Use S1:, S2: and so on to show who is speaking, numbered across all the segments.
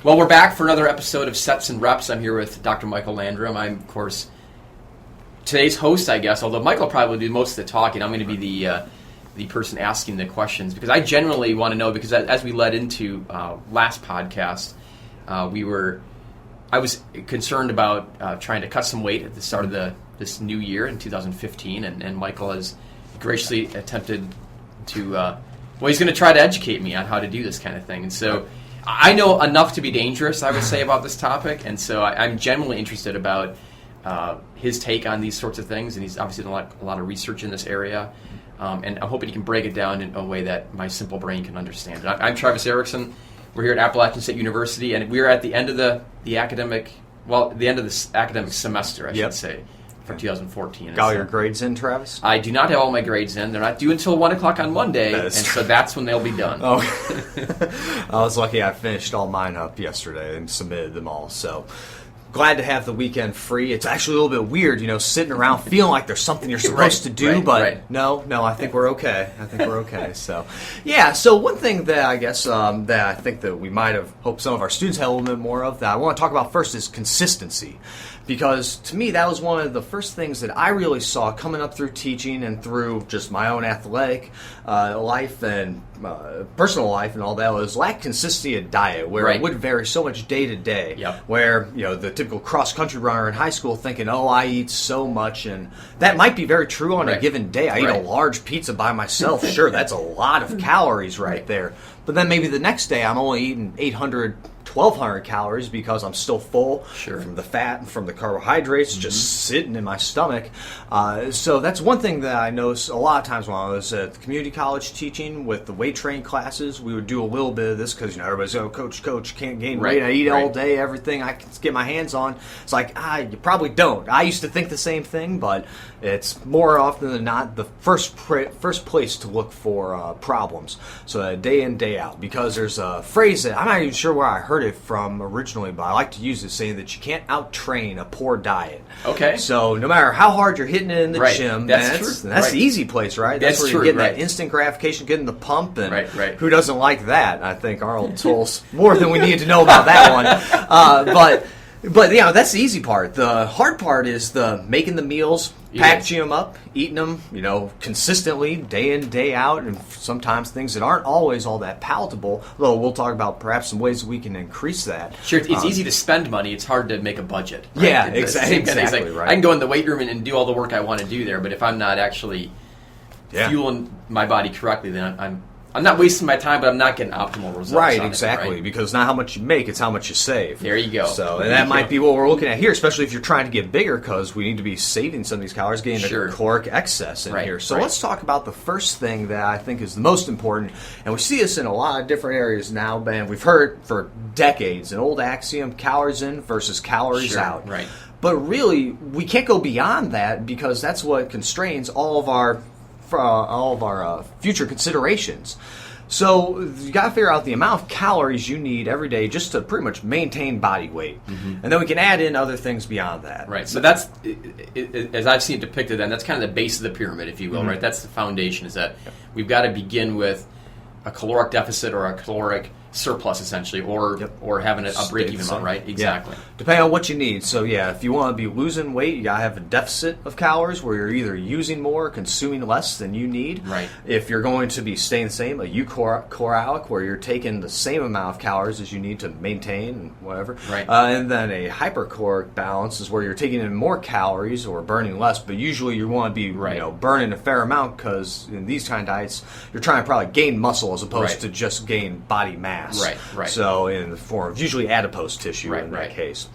S1: Well, we're back for another episode of Sets and Reps. I'm here with Dr. Michael Landrum. I'm, of course, today's host, I guess, although Michael will probably do most of the talking. I'm going to be the person asking the questions because I generally want to know, because as we led into last podcast, I was concerned about trying to cut some weight at the start of this new year in 2015, and Michael has graciously attempted to, he's going to try to educate me on how to do this kind of thing. And so I know enough to be dangerous, I would say, about this topic, and so I'm genuinely interested about his take on these sorts of things, and he's obviously done a lot of research in this area, and I'm hoping he can break it down in a way that my simple brain can understand. I'm Travis Erickson. We're here at Appalachian State University, and we're at the end of the academic semester, I should say, for 2014.
S2: Got all your grades in, Travis?
S1: I do not have all my grades in. They're not due until 1 o'clock on Monday, so that's when they'll be done.
S2: Oh, I was lucky I finished all mine up yesterday and submitted them all, so glad to have the weekend free. It's actually a little bit weird, sitting around feeling like there's something you're supposed to do, but no, I think we're okay. So, yeah, so one thing that I guess that I think that we might have hoped some of our students had a little bit more of that I want to talk about first is consistency. Because to me, that was one of the first things that I really saw coming up through teaching and through just my own athletic life and personal life and all that was lack of consistency of diet, where it would vary so much day to day.
S1: Yep.
S2: Where the typical cross country runner in high school thinking, "Oh, I eat so much," and that might be very true on a given day. I eat a large pizza by myself. Sure, that's a lot of calories right there. But then maybe the next day I'm only eating 800, 1,200 calories because I'm still full from the fat and from the carbohydrates just sitting in my stomach. So that's one thing that I noticed a lot of times when I was at the community college teaching with the weight training classes. We would do a little bit of this because everybody's, "Oh, coach, can't gain weight. I eat all day, everything I can get my hands on." It's like, you probably don't. I used to think the same thing, but it's more often than not the first place to look for problems. So day in, day out, because there's a phrase that I'm not even sure where I heard it from originally, but I like to use it, saying that you can't out-train a poor diet.
S1: Okay.
S2: So no matter how hard you're hitting it in the gym, that's the easy place, right? That's where you're getting that instant gratification, getting the pump, and who doesn't like that? I think Arnold told us more than we need to know about that one. But that's the easy part. The hard part is the making the meals, packaging them up, eating them, consistently, day in, day out, and sometimes things that aren't always all that palatable, though we'll talk about perhaps some ways we can increase that.
S1: Sure, it's easy to spend money. It's hard to make a budget. Right?
S2: Yeah, exactly right.
S1: I can go in the weight room and do all the work I want to do there, but if I'm not actually fueling my body correctly, then I'm not wasting my time, but I'm not getting optimal results.
S2: Right, exactly, because it's not how much you make, it's how much you save.
S1: There you go.
S2: So, and that might be what we're looking at here, especially if you're trying to get bigger, because we need to be saving some of these calories, getting the caloric excess in here. So let's talk about the first thing that I think is the most important, and we see this in a lot of different areas now, and we've heard it for decades, an old axiom, calories in versus calories out.
S1: Right.
S2: But really, we can't go beyond that, because that's what constrains all of our future considerations. So you got to figure out the amount of calories you need every day just to pretty much maintain body weight. And then we can add in other things beyond that.
S1: Right. So that's, as I've seen it depicted, then that's kind of the base of the pyramid, if you will, right? That's the foundation, is that we've got to begin with a caloric deficit or a caloric surplus, essentially, or having a break-even amount, right? Exactly.
S2: Yeah. Depending on what you need. So, if you want to be losing weight, you got to have a deficit of calories where you're either using more or consuming less than you need.
S1: Right.
S2: If you're going to be staying the same, a eucaloric, where you're taking the same amount of calories as you need to maintain and whatever.
S1: Right.
S2: And then a hypercaloric balance is where you're taking in more calories or burning less, but usually you want to be burning a fair amount, because in these kind of diets, you're trying to probably gain muscle as opposed to just gain body mass.
S1: Right.
S2: So in the form of usually adipose tissue in that case.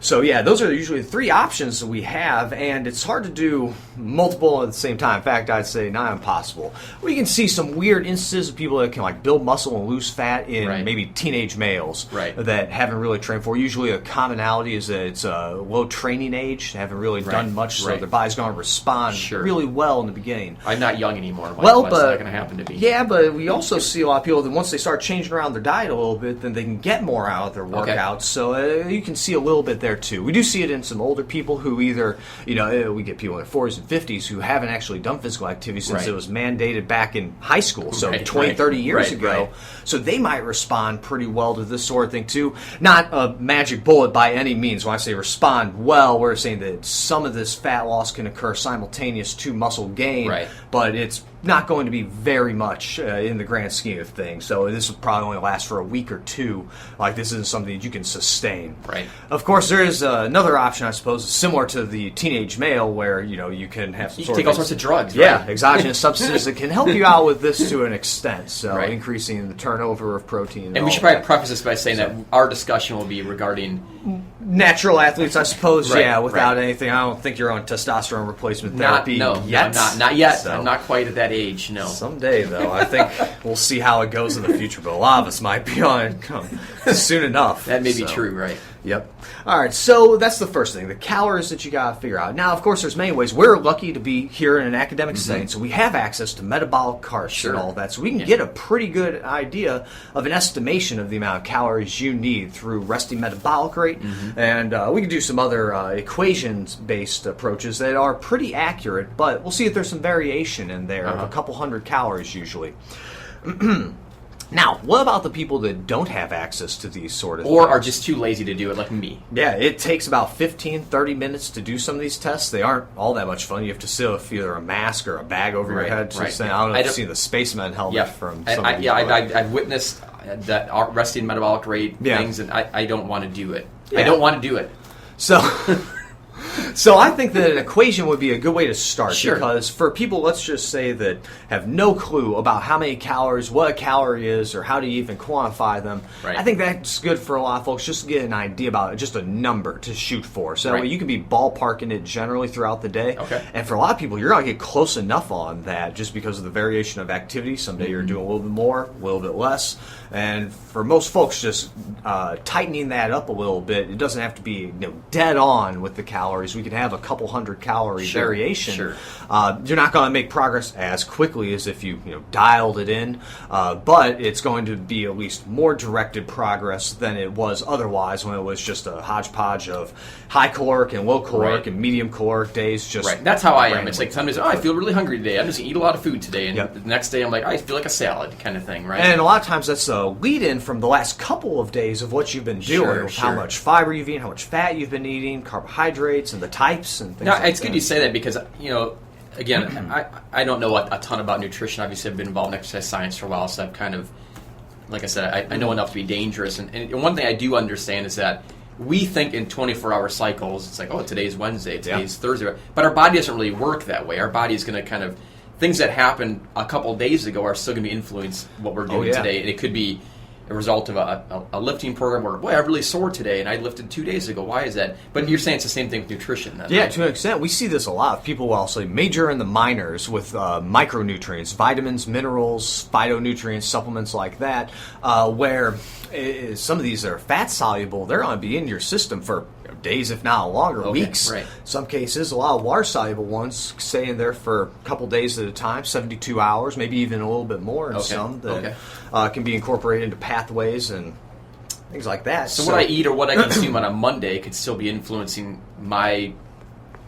S2: So those are usually the three options that we have, and it's hard to do multiple at the same time. In fact, I'd say not impossible. We can see some weird instances of people that can build muscle and lose fat in maybe teenage males that haven't really trained for. Usually a commonality is that it's a low training age, haven't really done much, so their body's going to respond really well in the beginning.
S1: I'm not young anymore. That's not going to happen to me.
S2: Yeah, but we also see a lot of people that once they start changing around their diet a little bit, then they can get more out of their workouts. So you can see a little bit there. there too. We do see it in some older people who either, we get people in their 40s and 50s who haven't actually done physical activity since it was mandated back in high school, so 20, 30 years ago.
S1: Right.
S2: So they might respond pretty well to this sort of thing too. Not a magic bullet by any means. When I say respond well, we're saying that some of this fat loss can occur simultaneous to muscle gain, but it's not going to be very much in the grand scheme of things. So this will probably only last for a week or two. Like, this isn't something that you can sustain.
S1: Right.
S2: Of course, there is another option, I suppose, similar to the teenage male, where you can have some
S1: take all sorts of drugs.
S2: Yeah, exogenous substances that can help you out with this to an extent. So increasing the turnover of protein.
S1: And we should probably preface this by saying that our discussion will be regarding
S2: natural athletes, I suppose. Without anything. I don't think you're on testosterone replacement therapy yet.
S1: Not yet. So. I'm not quite at that age. No.
S2: Someday, though, I think we'll see how it goes in the future. But a lot of us might be on it soon enough.
S1: That may be true, right?
S2: Yep. All right, so that's the first thing, the calories that you got to figure out. Now, of course, there's many ways. We're lucky to be here in an academic setting, so we have access to metabolic carts and all that. So we can get a pretty good idea of an estimation of the amount of calories you need through resting metabolic rate. And we can do some other equations-based approaches that are pretty accurate, but we'll see if there's some variation in there of a couple hundred calories usually. Now, what about the people that don't have access to these sort of things?
S1: Or are just too lazy to do it, like me?
S2: Yeah, it takes about 15, 30 minutes to do some of these tests. They aren't all that much fun. You have to sit with either a mask or a bag over your head. I don't know if you've seen the spaceman helmet from some of these.
S1: I've witnessed that resting metabolic rate things, and I don't want to do it. I don't want to do it.
S2: So I think that an equation would be a good way to start, because for people, let's just say, that have no clue about how many calories, what a calorie is, or how to even quantify them, I think that's good for a lot of folks just to get an idea about it, just a number to shoot for. So that way you can be ballparking it generally throughout the day. And for a lot of people, you're going to get close enough on that just because of the variation of activity. Someday you're doing a little bit more, a little bit less. And for most folks, just tightening that up a little bit, it doesn't have to be dead on with the calories. We can have a couple hundred calorie variation. You're not going to make progress as quickly as if you dialed it in, but it's going to be at least more directed progress than it was otherwise when it was just a hodgepodge of high caloric and low caloric and medium caloric days.
S1: That's how I am. It's like some days, I feel really hungry today. I'm just going to eat a lot of food today. And the next day I'm like, I feel like a salad kind of thing, right?
S2: And a lot of times that's a lead-in from the last couple of days of what you've been doing, how much fiber you've eaten, how much fat you've been eating, carbohydrates, and the types and things like that.
S1: It's good you say that because, again, I don't know a ton about nutrition. Obviously, I've been involved in exercise science for a while, so I've kind of, like I said, I know enough to be dangerous. And one thing I do understand is that we think in 24-hour cycles. It's like, today's Wednesday, today's Thursday. But our body doesn't really work that way. Our body is going to kind of, things that happened a couple of days ago are still going to be influenced what we're doing today. And it could be a result of a lifting program where, boy, I'm really sore today, and I lifted 2 days ago. Why is that? But you're saying it's the same thing with nutrition, then?
S2: Yeah, right? To an extent. We see this a lot. People will also major in the minors with micronutrients, vitamins, minerals, phytonutrients, supplements like that, where some of these are fat-soluble. They're going to be in your system for days, if not longer, weeks. Some cases, a lot of water-soluble ones stay in there for a couple days at a time, 72 hours, maybe even a little bit more in some that can be incorporated into pathways and things like that.
S1: So what I eat or what I consume on a Monday could still be influencing my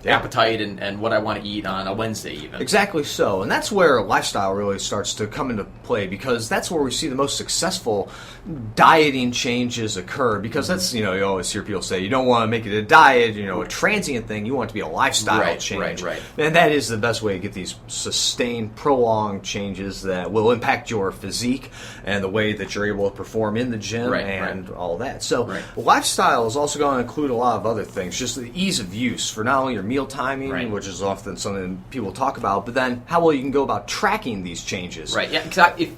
S1: appetite and what I want to eat on a Wednesday even.
S2: Exactly so. And that's where lifestyle really starts to come into play, because that's where we see the most successful dieting changes occur, because that's, you always hear people say you don't want to make it a diet, a transient thing. You want it to be a lifestyle change. And that is the best way to get these sustained, prolonged changes that will impact your physique and the way that you're able to perform in the gym and all that. So lifestyle is also going to include a lot of other things, just the ease of use for not only your meal timing, which is often something people talk about, but then how well you can go about tracking these changes.
S1: Because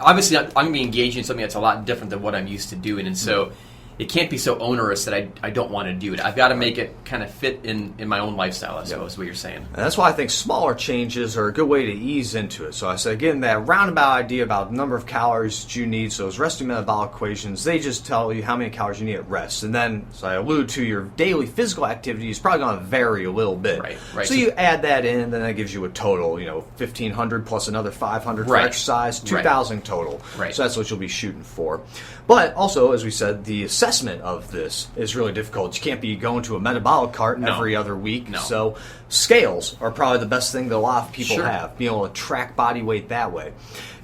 S1: obviously I'm going to be engaging in something that's a lot different than what I'm used to doing, and so it can't be so onerous that I don't want to do it. I've got to make it kind of fit in my own lifestyle, I suppose, is what you're saying.
S2: And that's why I think smaller changes are a good way to ease into it. So I said, again, that roundabout idea about the number of calories that you need, so those resting metabolic equations, they just tell you how many calories you need at rest. And then, as I alluded to, your daily physical activity is probably going to vary a little bit. So you add that in, and then that gives you a total, 1,500 plus another 500 for exercise, 2,000 total. So that's what you'll be shooting for. But also, as we said, the assessment assessment of this is really difficult. You can't be going to a metabolic cart every other week.
S1: No.
S2: So scales are probably the best thing that a lot of people
S1: Sure.
S2: have, being able to track body weight that way.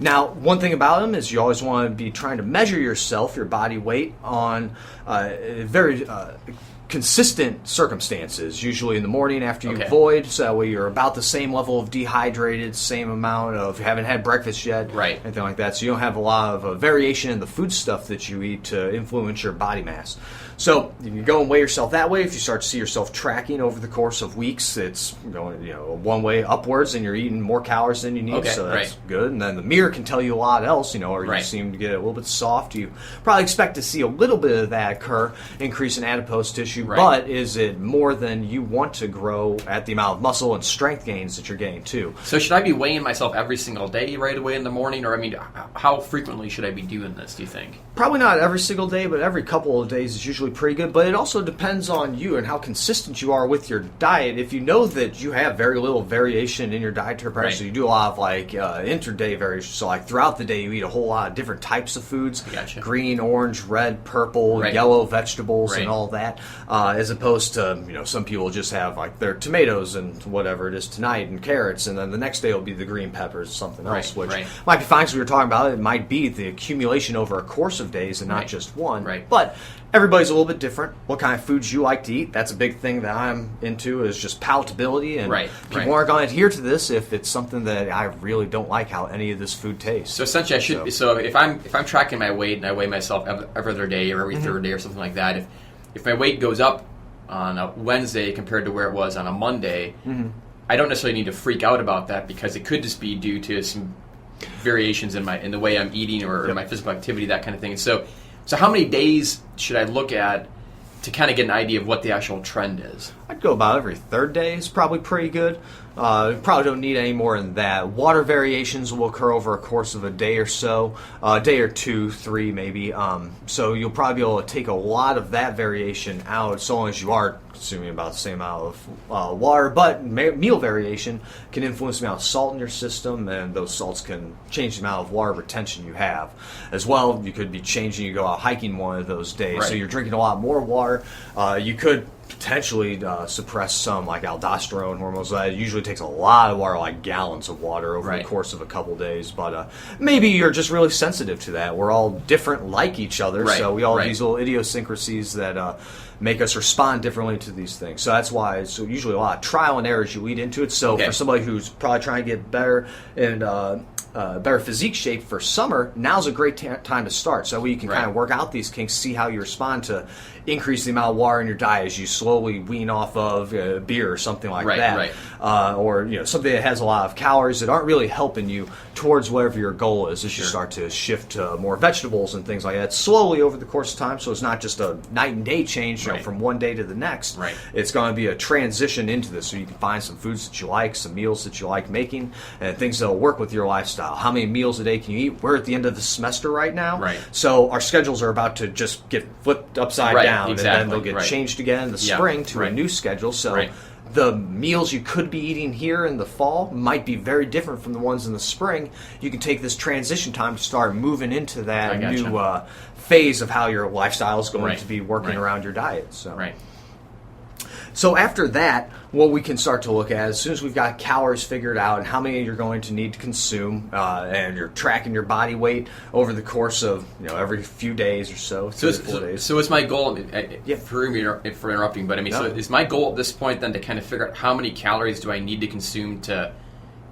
S2: Now, one thing about them is you always want to be trying to measure yourself, your body weight, on very consistent circumstances, usually in the morning after you void, so that way you're about the same level of dehydrated, same amount of haven't had breakfast yet,
S1: right,
S2: anything like that, so you don't have a lot of variation in the food stuff that you eat to influence your body mass. So you can go and weigh yourself that way. If you start to see yourself tracking over the course of weeks, it's going one way upwards, and you're eating more calories than you need, so that's good. And then the mirror can tell you a lot else, or you seem to get a little bit soft. You probably expect to see a little bit of that occur, increase in adipose tissue, but is it more than you want to grow at the amount of muscle and strength gains that you're getting too?
S1: So should I be weighing myself every single day right away in the morning, or how frequently should I be doing this, do you think?
S2: Probably not every single day, but every couple of days is usually pretty good. But it also depends on you and how consistent you are with your diet. If you know that you have very little variation in your dietary patterns, so you do a lot of interday variation, so like throughout the day you eat a whole lot of different types of foods, green, orange, red, purple, yellow vegetables and all that, as opposed to some people just have like their tomatoes and whatever it is tonight and carrots, and then the next day will be the green peppers, something else, which might be fine, because we were talking about it might be the accumulation over a course of days and not just one. But everybody's a little bit different. What kind of foods you like to eat, that's a big thing that I'm into, is just palatability, and people aren't going to adhere to this if it's something that I really don't like how any of this food tastes.
S1: So essentially so if I'm tracking my weight and I weigh myself every other day or every third day or something like that, if my weight goes up on a Wednesday compared to where it was on a Monday, I don't necessarily need to freak out about that, because it could just be due to some variations in the way I'm eating or my physical activity, that kind of thing. So how many days should I look at to kind of get an idea of what the actual trend is?
S2: I'd go about every third day is probably pretty good. You probably don't need any more than that. Water variations will occur over a course of a day or so, a day or two, 3 maybe. So you'll probably be able to take a lot of that variation out, so long as you are consuming about the same amount of water. But meal variation can influence the amount of salt in your system, and those salts can change the amount of water retention you have. As well, you could be changing, you go out hiking one of those days, so you're drinking a lot more water. You could potentially suppress some like aldosterone hormones. That usually takes a lot of water, like gallons of water over the course of a couple days, but maybe you're just really sensitive to that. We're all different like each other, so we all have these little idiosyncrasies that make us respond differently to these things. So that's why it's usually a lot of trial and errors you lead into it. So for somebody who's probably trying to get better and better physique shape for summer, now's a great time to start. So you can kind of work out these kinks, see how you respond to increase the amount of water in your diet as you slowly wean off of beer or something like that. Or something that has a lot of calories that aren't really helping you towards whatever your goal is, as you start to shift to more vegetables and things like that slowly over the course of time. So it's not just a night and day change from one day to the next. It's going to be a transition into this, so you can find some foods that you like, some meals that you like making, and things that will work with your lifestyle. How many meals a day can you eat? We're at the end of the semester right now, so our schedules are about to just get flipped upside down, and then they'll get changed again in the spring to a new schedule. So the meals you could be eating here in the fall might be very different from the ones in the spring. You can take this transition time to start moving into that new phase of how your lifestyle is going to be working around your diet. So after that, what we can start to look at, as soon as we've got calories figured out and how many you're going to need to consume, and you're tracking your body weight over the course of every few days or so, 3 to 4 days.
S1: So it's my goal, for interrupting, but so is my goal at this point then to kind of figure out how many calories do I need to consume to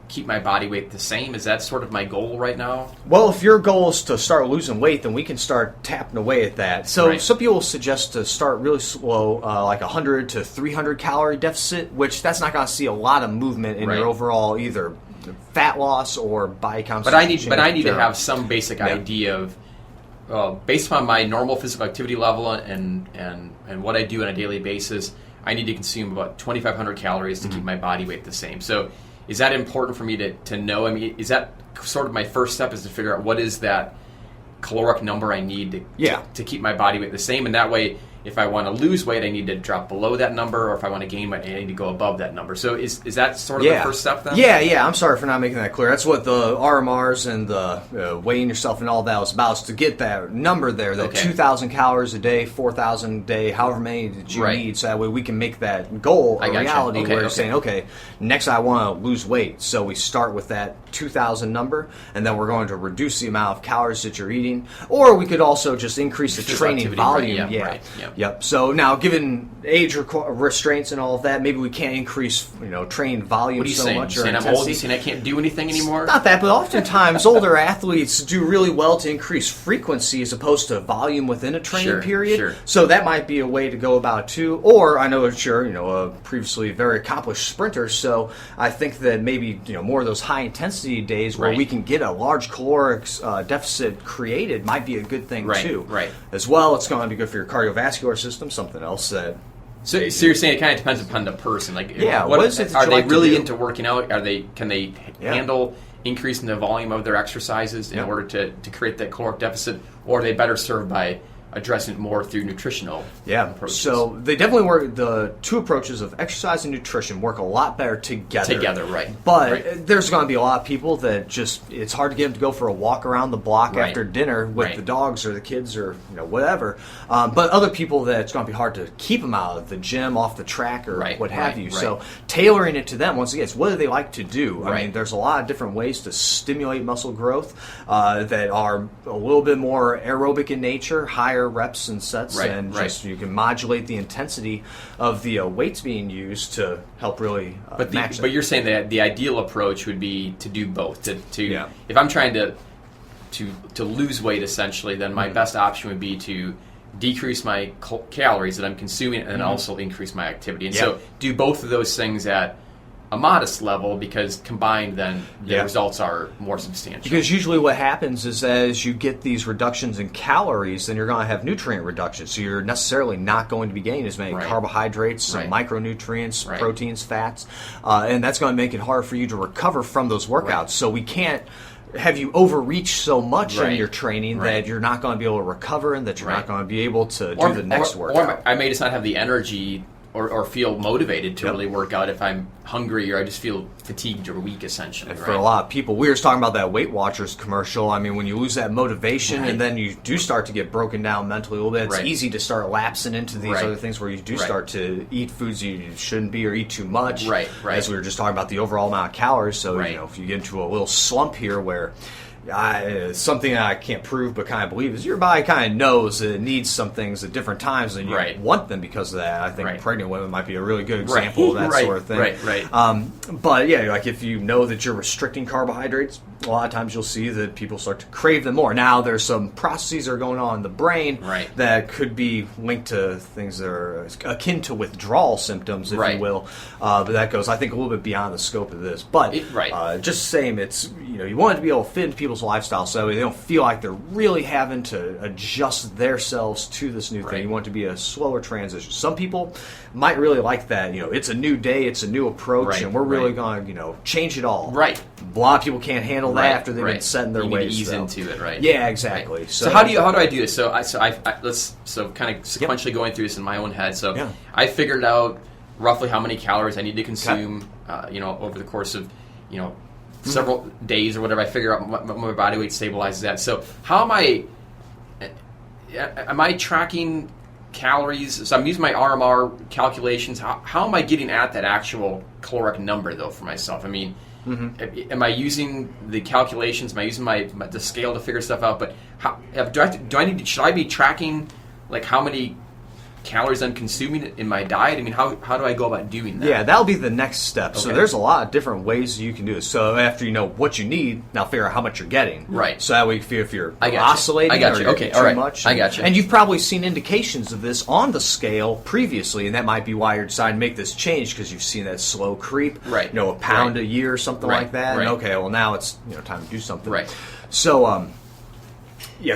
S1: keep my body weight the same? Is that sort of my goal right now?
S2: Well, if your goal is to start losing weight, then we can start tapping away at that. So some people suggest to start really slow, like 100 to 300 calorie deficit, which that's not going to see a lot of movement in your overall either fat loss or body composition.
S1: But I need to have some basic idea of, based upon my normal physical activity level and what I do on a daily basis, I need to consume about 2,500 calories to keep my body weight the same. So is that important for me to know? I mean, is that sort of my first step, is to figure out what is that caloric number I need to keep my body weight the same? And that way, if I want to lose weight, I need to drop below that number, or if I want to gain weight, I need to go above that number. So is that sort of the first step then?
S2: Yeah. I'm sorry for not making that clear. That's what the RMRs and the weighing yourself and all that was about, is to get that number there, that 2,000 calories a day, 4,000 a day, however many that you need, so that way we can make that goal a reality where you're saying, okay, next I want to lose weight. So we start with that 2,000 number, and then we're going to reduce the amount of calories that you're eating, or we could also just increase the training volume. Yep. So now, given age restraints and all of that, maybe we can't increase, training volume so much.
S1: Saying I'm old? You saying I can't do anything anymore?
S2: Not that, but oftentimes older athletes do really well to increase frequency as opposed to volume within a training period.
S1: Sure.
S2: So that might be a way to go about too. Or I know that you're, a previously very accomplished sprinter, so I think that maybe more of those high intensity days where we can get a large caloric deficit created might be a good thing too.
S1: Right.
S2: As well, it's going to be good for your cardiovascular system. Something else that.
S1: So you're saying it kind of depends upon the person. Like,
S2: what is it?
S1: Are they really into working out? Can they handle increasing the volume of their exercises in order to create that caloric deficit, or are they better served by addressing it more through nutritional approaches?
S2: So they definitely work. The two approaches of exercise and nutrition work a lot better together.
S1: Right.
S2: But there's going to be a lot of people that it's hard to get them to go for a walk around the block after dinner with the dogs or the kids or whatever. But other people that it's going to be hard to keep them out of the gym, off the track, or what have you. So tailoring it to them, once again, it's what do they like to do? I mean, there's a lot of different ways to stimulate muscle growth that are a little bit more aerobic in nature, higher reps and sets, and just you can modulate the intensity of the weights being used to help really match that.
S1: But you're saying that the ideal approach would be to do both. If I'm trying to lose weight, essentially, then my best option would be to decrease my calories that I'm consuming and also increase my activity. And so do both of those things at a modest level, because combined then the results are more substantial.
S2: Because usually what happens is as you get these reductions in calories, then you're going to have nutrient reductions. So you're necessarily not going to be gaining as many carbohydrates, some micronutrients, proteins, fats, and that's going to make it hard for you to recover from those workouts. So we can't have you overreach so much in your training that you're not going to be able to recover and that you're not going to be able to do the next workout.
S1: Or I may just not have the energy or feel motivated to really work out if I'm hungry or I just feel fatigued or weak, essentially.
S2: And for a lot of people, we were just talking about that Weight Watchers commercial. I mean, when you lose that motivation and then you do start to get broken down mentally a little bit, it's easy to start lapsing into these other things where you do start to eat foods you shouldn't be or eat too much. As we were just talking about the overall amount of calories. So, if you get into a little slump here where something that I can't prove but kind of believe is your body kind of knows that it needs some things at different times and you want them because of that. I think pregnant women might be a really good example of that sort of thing. But like if you know that you're restricting carbohydrates, a lot of times you'll see that people start to crave them more. Now there's some processes that are going on in the brain that could be linked to things that are akin to withdrawal symptoms, if you will. But that goes, I think, a little bit beyond the scope of this. But just saying, it's you want it to be able to fit into people's lifestyle so they don't feel like they're really having to adjust themselves to this new thing. You want it to be a slower transition. Some people might really like that. It's a new day, it's a new approach, and we're really going to change it all. A lot of people can't handle that after they've been set in their ways.
S1: Ease into it,
S2: Yeah, exactly.
S1: So how do I do this? So let's kind of sequentially going through this in my own head. So I figured out roughly how many calories I need to consume, over the course of several days or whatever. I figure out what my body weight stabilizes at. So how am I tracking calories? So I'm using my RMR calculations. How am I getting at that actual caloric number though for myself? I mean, am I using the calculations? Am I using the scale to figure stuff out? But should I be tracking like how many calories I'm consuming in my diet? I mean, how do I go about doing that?
S2: Yeah, that'll be the next step. So there's a lot of different ways you can do this. So after you know what you need, now figure out how much you're getting. So that way if you're oscillating or you're too much.
S1: I got you.
S2: And you've probably seen indications of this on the scale previously, and that might be why you're deciding to make this change because you've seen that slow creep. A pound a year or something like that. And well now it's time to do something. So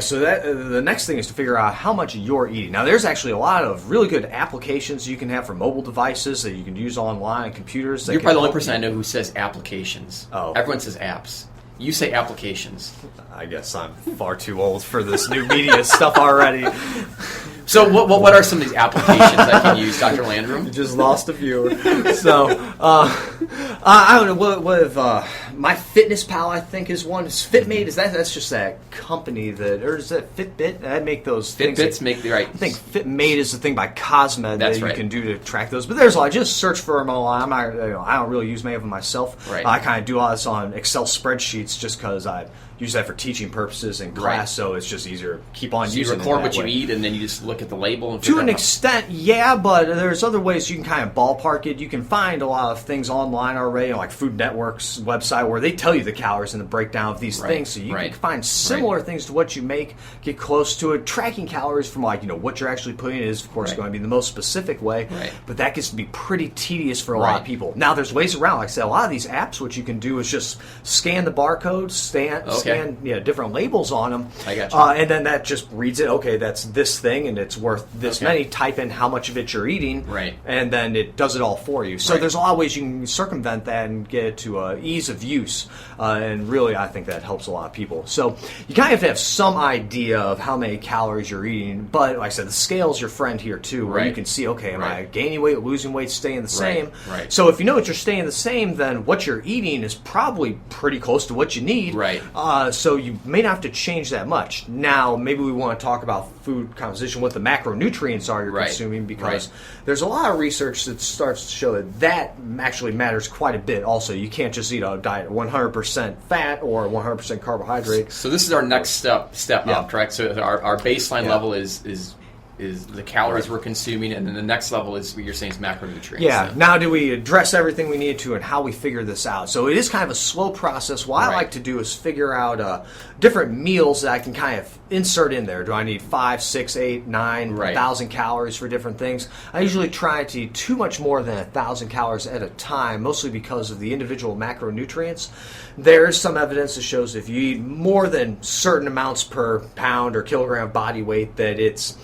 S2: so the next thing is to figure out how much you're eating. Now, there's actually a lot of really good applications you can have for mobile devices that you can use online on computers.
S1: You're probably the only person I know who says applications. Everyone says apps. You say applications.
S2: I guess I'm far too old for this new media stuff already.
S1: So what are some of these applications I can use, Dr. Landrum?
S2: You just lost a viewer. So I don't know what if MyFitnessPal, I think, is one. Is FitMate? That's just that company or is that Fitbit? I make those things.
S1: Fitbits make the right.
S2: I think FitMate is the thing by Cosmed that you can do to track those. But there's a lot. Just search for them online. I don't really use many of them myself.
S1: Right.
S2: I kind of do all this on Excel spreadsheets just because I use that for teaching purposes in class, so it's just easier to keep on using it.
S1: So you record what you eat, and then you just look at the label? And
S2: to an extent, yeah, but there's other ways you can kind of ballpark it. You can find a lot of things online already, like Food Network's website, where they tell you the calories and the breakdown of these things, so you can find similar things to what you make, get close to it. Tracking calories from what you're actually putting in is, of course, going to be the most specific way, but that gets to be pretty tedious for a lot of people. Now, there's ways around. Like I said, a lot of these apps, what you can do is just scan the barcodes, scan different labels on them.
S1: I got you.
S2: And then that just reads it. Okay, that's this thing, and it's worth this many. Type in how much of it you're eating, and then it does it all for you. So there's a lot of ways you can circumvent that and get it to ease of use. And really, I think that helps a lot of people. So you kind of have to have some idea of how many calories you're eating. But like I said, the scale's your friend here too, where you can see, okay, am I gaining weight, losing weight, staying the same? So if you know that you're staying the same, then what you're eating is probably pretty close to what you need. So you may not have to change that much. Now, maybe we want to talk about food composition, what the macronutrients are you're consuming, because there's a lot of research that starts to show that actually matters quite a bit also. You can't just eat a diet 100% fat or 100% carbohydrate.
S1: So this is our next step up, correct? So our baseline level is the calories we're consuming, and then the next level is what you're saying is macronutrients.
S2: Yeah. Now, do we address everything we need to, and how we figure this out? So it is kind of a slow process. What I like to do is figure out different meals that I can kind of insert in there. Do I need 5, 6, 8, 9, 1,000 calories for different things? I usually try to eat too much more than 1,000 calories at a time, mostly because of the individual macronutrients. There's some evidence that shows if you eat more than certain amounts per pound or kilogram of body weight, that it's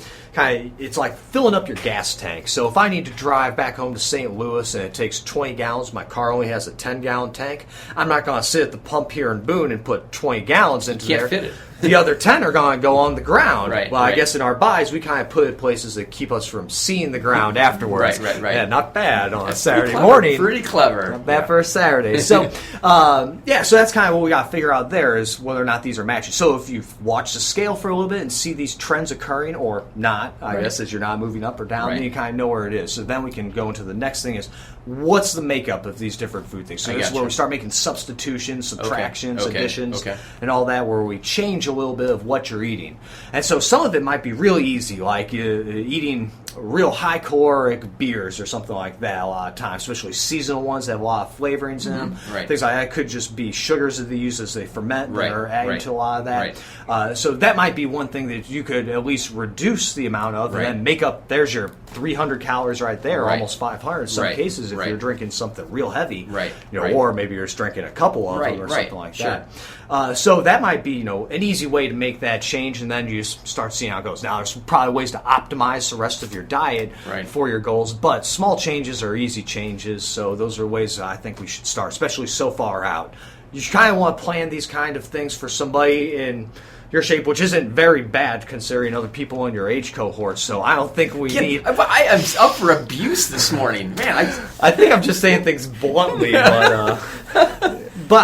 S2: like filling up your gas tank. So if I need to drive back home to St. Louis and it takes 20 gallons, my car only has a 10-gallon tank, I'm not going to sit at the pump here in Boone and put 20 gallons into there.
S1: You can't fit it.
S2: The other 10 are going to go on the ground. I guess in our buys, we kind of put it places that keep us from seeing the ground afterwards. Yeah, not bad on a Saturday morning.
S1: Pretty clever.
S2: Not bad for a Saturday. So, so that's kind of what we got to figure out there, is whether or not these are matching. So if you've watched the scale for a little bit and see these trends occurring or not, I guess, as you're not moving up or down, then you kind of know where it is. So then we can go into the next thing is, what's the makeup of these different food things? So this is where we start making substitutions, subtractions, additions, and all that, where we change a little bit of what you're eating. And so some of it might be really easy, like eating real high caloric beers or something like that a lot of times, especially seasonal ones that have a lot of flavorings in them. Things like that could just be sugars that they use as they ferment that are adding to a lot of that. So that might be one thing that you could at least reduce the amount of, and then make up, there's your 300 calories right there, almost 500 in some cases if you're drinking something real heavy, or maybe you're just drinking a couple of them or something like that. So that might be an easy way to make that change, and then you just start seeing how it goes. Now, there's probably ways to optimize the rest of your diet for your goals, but small changes are easy changes, so those are ways I think we should start, especially so far out. You kind of want to plan these kind of things for somebody in your shape, which isn't very bad considering other people in your age cohort, so I don't think we need...
S1: I am up for abuse this morning. Man,
S2: I think I'm just saying things bluntly, but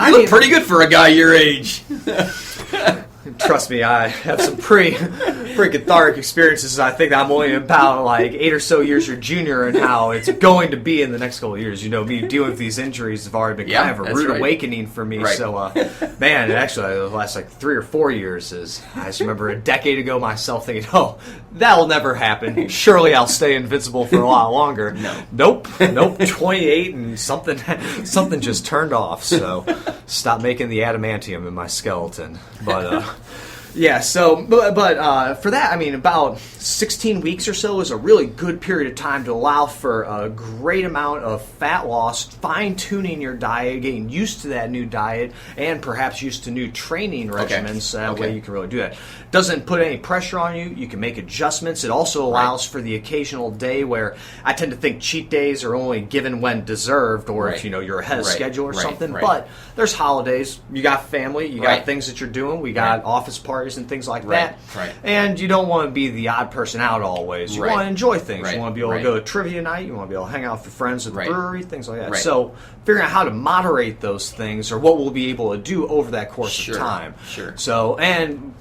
S1: you look pretty good for a guy your age.
S2: Trust me, I have some pretty cathartic experiences. I think I'm only about like 8 or so years your junior, and how it's going to be in the next couple of years. Me dealing with these injuries have already been kind of a rude awakening for me. So, man, actually, the last 3 or 4 years I just remember a decade ago myself thinking, oh, that'll never happen. Surely I'll stay invincible for a lot longer. Nope. 28 and something just turned off. So, stop making the adamantium in my skeleton. But for that, about 16 weeks or so is a really good period of time to allow for a great amount of fat loss, fine-tuning your diet, getting used to that new diet, and perhaps used to new training regimens. That way you can really do that. Doesn't put any pressure on you. You can make adjustments. It also allows for the occasional day where I tend to think cheat days are only given when deserved, or if you're ahead of schedule or something. But there's holidays. You got family. You got things that you're doing. We got office parties. parties and things like
S1: Right,
S2: that.
S1: right.
S2: And you don't want to be the odd person out always. You
S1: Right.
S2: want to enjoy things.
S1: Right,
S2: You want to be able
S1: right.
S2: to go to trivia night. You want to be able to hang out with your friends at the
S1: Right.
S2: brewery, things like that.
S1: Right.
S2: So figuring out how to moderate those things or what we'll be able to do over that course
S1: Sure,
S2: of time.
S1: sure.
S2: So, and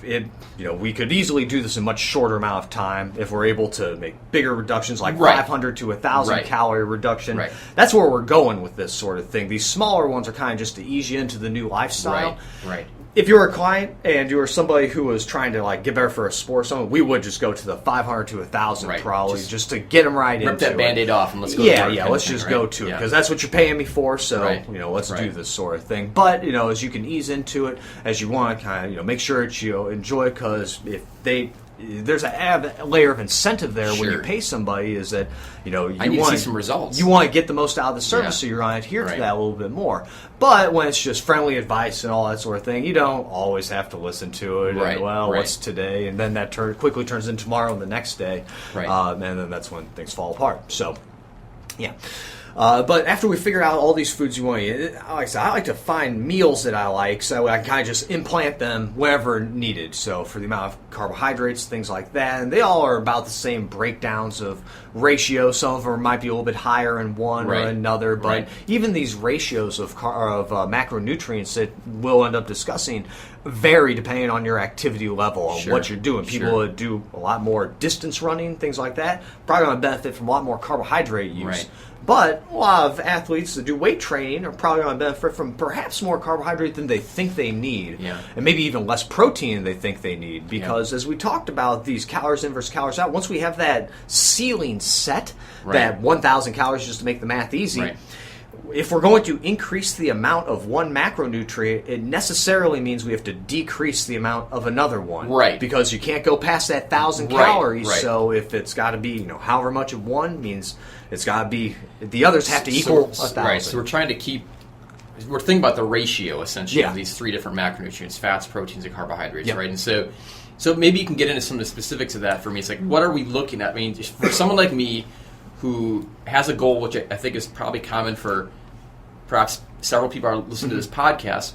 S2: we could easily do this in a much shorter amount of time if we're able to make bigger reductions like
S1: Right.
S2: 500 to 1,000
S1: Right.
S2: calorie reduction.
S1: Right.
S2: That's where we're going with this sort of thing. These smaller ones are kind of just to ease you into the new lifestyle.
S1: Right.
S2: If you're a client and you're somebody who was trying to like get better for a sport or something, we would just go to the 500 to 1,000
S1: Right.
S2: probably just to get them right into
S1: Rip that
S2: it.
S1: Band-Aid off and let's go.
S2: Yeah,
S1: to work kind
S2: let's
S1: of thing,
S2: just
S1: right?
S2: go to it
S1: Yeah.
S2: because that's what you're paying me for. So
S1: Right.
S2: let's do
S1: Right.
S2: this sort of thing. But as you can ease into it as you want, kind of make sure that you enjoy because if there's a layer of incentive there when you
S1: Sure.
S2: pay somebody is that you
S1: I need
S2: want
S1: to see some results.
S2: You want to get the most out of the service,
S1: Yeah.
S2: so you're going to adhere
S1: Right.
S2: to that a little bit more. But when it's just friendly advice and all that sort of thing, you don't always have to listen to it.
S1: Right,
S2: And, well,
S1: right.
S2: what's today? And then that quickly turns into tomorrow and the next day.
S1: Right.
S2: And then that's when things fall apart. So, yeah. But after we figure out all these foods you want to eat, like I said, I like to find meals that I like so I can kind of just implant them wherever needed. So for the amount of carbohydrates, things like that, and they all are about the same breakdowns of ratio. Some of them might be a little bit higher in one
S1: Right.
S2: or another, but
S1: Right.
S2: even these ratios of macronutrients that we'll end up discussing vary depending on your activity level and
S1: Sure.
S2: what you're doing. People
S1: Sure.
S2: that do a lot more distance running, things like that, probably going to benefit from a lot more carbohydrate use.
S1: Right.
S2: But a lot of athletes that do weight training are probably going to benefit from perhaps more carbohydrate than they think they need.
S1: Yeah.
S2: And maybe even less protein than they think they need. Because as we talked about these calories in versus calories out, once we have that ceiling set,
S1: Right.
S2: that 1,000 calories just to make the math easy,
S1: Right.
S2: if we're going to increase the amount of one macronutrient, it necessarily means we have to decrease the amount of another one.
S1: Right.
S2: Because you can't go past that 1,000
S1: Right,
S2: calories.
S1: right.
S2: So if it's got to be, however much of one means it's got to be, the others have to equal 1,000.
S1: Right, so we're trying to we're thinking about the ratio essentially
S2: Yeah.
S1: of these three different macronutrients: fats, proteins, and carbohydrates.
S2: Yep.
S1: Right, and so maybe you can get into some of the specifics of that for me. It's like, what are we looking at? I mean, for someone like me who has a goal, which I think is probably common for perhaps several people are listening to this podcast.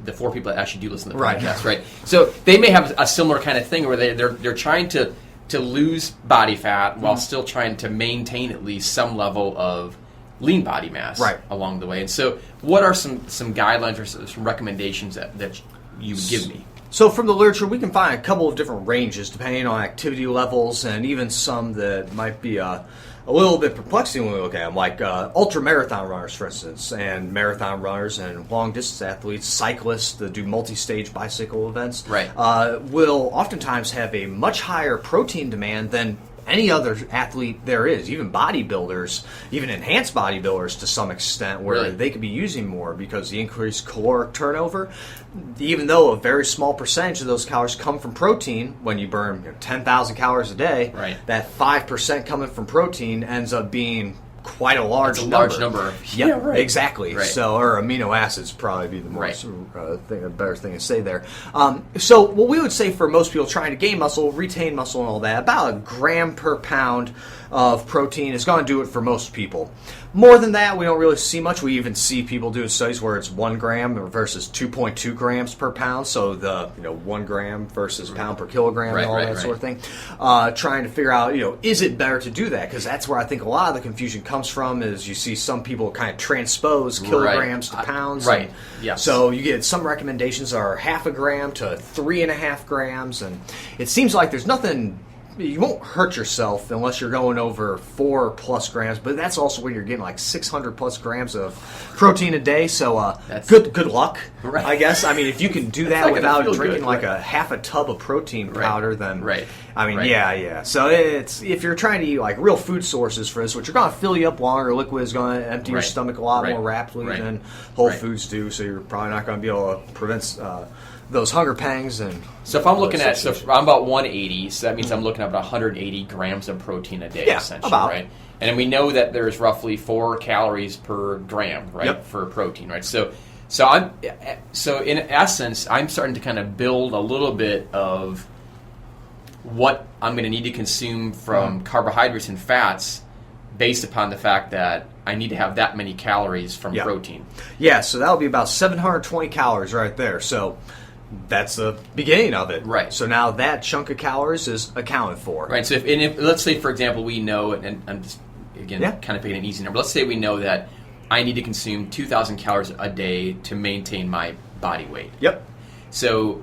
S1: The four people that actually do listen to the
S2: Right.
S1: podcast, right? So they may have a similar kind of thing where they're trying to lose body fat while still trying to maintain at least some level of lean body mass
S2: Right.
S1: along the way. And so what are some guidelines or some recommendations that you would give me?
S2: So from the literature, we can find a couple of different ranges depending on activity levels and even some that might be a little bit perplexing when we look at them, like ultra marathon runners, for instance, and marathon runners and long distance athletes, cyclists that do multi-stage bicycle events,
S1: Right.
S2: will oftentimes have a much higher protein demand than any other athlete there is, even bodybuilders, even enhanced bodybuilders to some extent, where
S1: Really?
S2: they could be using more because the increased caloric turnover, even though a very small percentage of those calories come from protein, when you burn 10,000 calories a day,
S1: Right.
S2: that 5% coming from protein ends up being quite a large
S1: That's a
S2: number.
S1: large number.
S2: Yep,
S1: Yeah, right.
S2: exactly.
S1: Right.
S2: So, or amino acids probably be the more
S1: Right.
S2: better thing to say there. So, what we would say for most people trying to gain muscle, retain muscle, and all that, about a gram per pound of protein is going to do it for most people. More than that, we don't really see much. We even see people doing studies where it's 1 gram versus 2.2 grams per pound. So the 1 gram versus pound per kilogram
S1: Right,
S2: and all
S1: right,
S2: that
S1: right.
S2: sort of thing. Trying to figure out, is it better to do that? Because that's where I think a lot of the confusion comes from. Is you see some people kind of transpose kilograms to pounds.
S1: Right.
S2: And
S1: Yes.
S2: So you get some recommendations are 0.5 gram to 3.5 grams, and it seems like there's nothing. You won't hurt yourself unless you're going over 4+ grams, but that's also when you're getting like 600+ grams of protein a day. So good luck,
S1: Right.
S2: I guess. I mean, if you can do that
S1: not gonna
S2: without
S1: feel
S2: drinking
S1: good,
S2: like
S1: right.
S2: a half a tub of protein
S1: Right.
S2: powder, then
S1: Right.
S2: I mean,
S1: Right.
S2: yeah. So it's if you're trying to eat like real food sources for this, which are going to fill you up longer, liquid is going to empty your
S1: Right.
S2: stomach a lot
S1: Right.
S2: more rapidly
S1: Right.
S2: than whole
S1: Right.
S2: foods do. So you're probably not going to be able to prevent those hunger pangs. And
S1: So if I'm looking at,
S2: situations.
S1: I'm about 180, so that means I'm looking at about 180 grams of protein a day,
S2: Yeah,
S1: essentially,
S2: about.
S1: right? And we know that there's roughly 4 calories per gram, right,
S2: Yep.
S1: for protein, right? So in essence, I'm starting to kind of build a little bit of what I'm going to need to consume from carbohydrates and fats based upon the fact that I need to have that many calories from
S2: Yeah.
S1: protein.
S2: Yeah, so that would be about 720 calories right there. So that's the beginning of it.
S1: Right.
S2: So now that chunk of calories is accounted for.
S1: Right. So if let's say, for example, we know, and I'm just, again, kind of picking an easy number. Let's say we know that I need to consume 2,000 calories a day to maintain my body weight.
S2: Yep.
S1: So